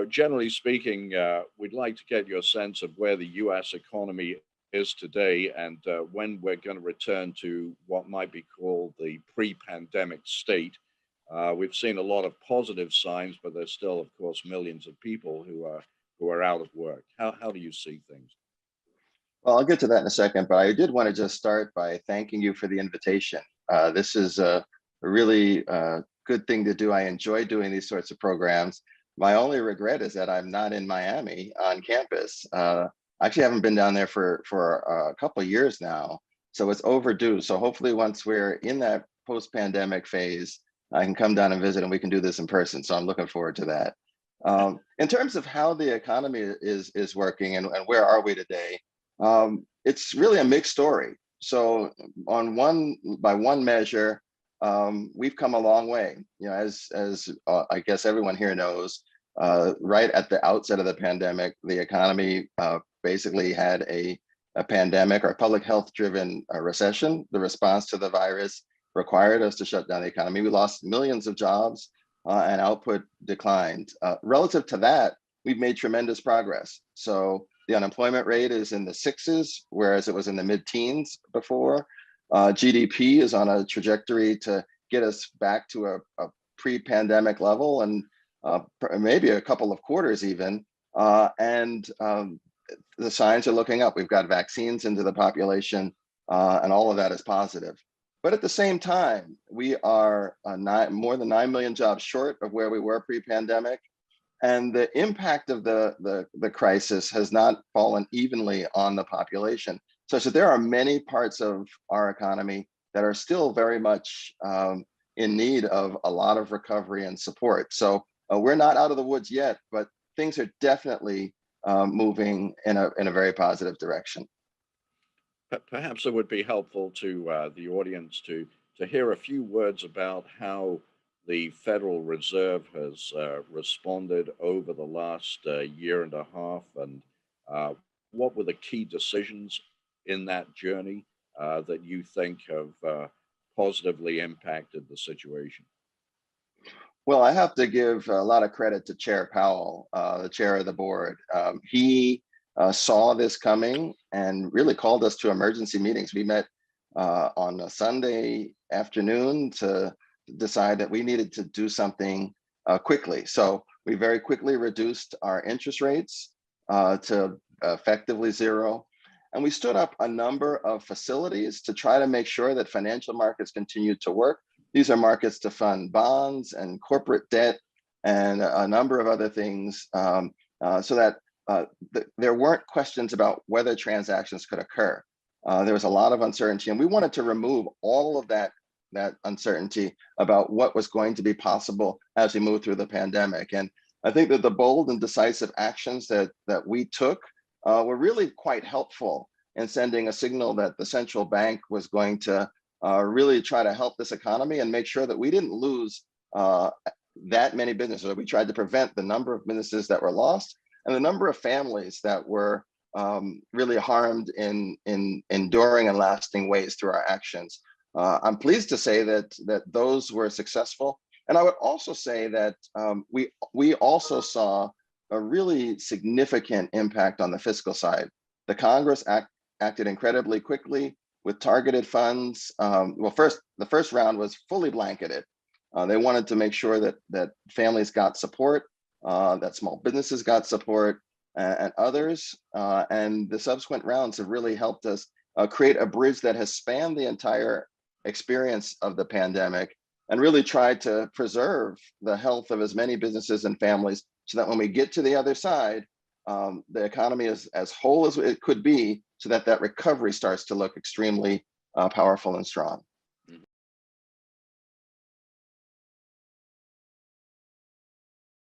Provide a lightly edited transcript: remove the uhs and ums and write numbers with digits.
Generally speaking, we'd like to get your sense of where the U.S. economy is today and when we're going to return to what might be called the pre-pandemic state. We've seen a lot of positive signs, but there's still, of course, millions of people who are out of work. How do you see things? Well, I'll get to that in a second, but I did want to just start by thanking you for the invitation. This is a really good thing to do. I enjoy doing these sorts of programs. My only regret is that I'm not in Miami on campus. I actually haven't been down there for a couple of years now, so it's overdue. So hopefully once we're in that post-pandemic phase, I can come down and visit and we can do this in person. So I'm looking forward to that. In terms of how the economy is working and where are we today, it's really a mixed story. So by one measure, we've come a long way. As I guess everyone here knows, right at the outset of the pandemic, the economy basically had a pandemic or public health driven recession. The response to the virus required us to shut down the economy. We lost millions of jobs and output declined. Relative to that, we've made tremendous progress. So the unemployment rate is in the sixes, whereas it was in the mid-teens before. GDP is on a trajectory to get us back to a pre-pandemic level and maybe a couple of quarters even. The signs are looking up. We've got vaccines into the population and all of that is positive. But at the same time, we are more than 9 million jobs short of where we were pre-pandemic. And the impact of the crisis has not fallen evenly on the population, such that there are many parts of our economy that are still very much in need of a lot of recovery and support. So we're not out of the woods yet, but things are definitely moving in a very positive direction. Perhaps it would be helpful to the audience to hear a few words about how the Federal Reserve has responded over the last year and a half, and what were the key decisions in that journey that you think have positively impacted the situation? Well, I have to give a lot of credit to Chair Powell, the chair of the board. He saw this coming and really called us to emergency meetings. We met on a Sunday afternoon to decide that we needed to do something quickly. So we very quickly reduced our interest rates to effectively zero. And we stood up a number of facilities to try to make sure that financial markets continued to work. These are markets to fund bonds and corporate debt and a number of other things so that there weren't questions about whether transactions could occur. There was a lot of uncertainty, and we wanted to remove all of that uncertainty about what was going to be possible as we move through the pandemic. And I think that the bold and decisive actions that we took were really quite helpful in sending a signal that the central bank was going to really try to help this economy and make sure that we didn't lose that many businesses. We tried to prevent the number of businesses that were lost and the number of families that were really harmed in enduring and lasting ways through our actions. I'm pleased to say that those were successful. And I would also say that we also saw a really significant impact on the fiscal side. The Congress acted incredibly quickly with targeted funds. The first round was fully blanketed. They wanted to make sure that families got support, that small businesses got support, and others. And the subsequent rounds have really helped us create a bridge that has spanned the entire experience of the pandemic and really tried to preserve the health of as many businesses and families so that when we get to the other side, the economy is as whole as it could be so that recovery starts to look extremely powerful and strong.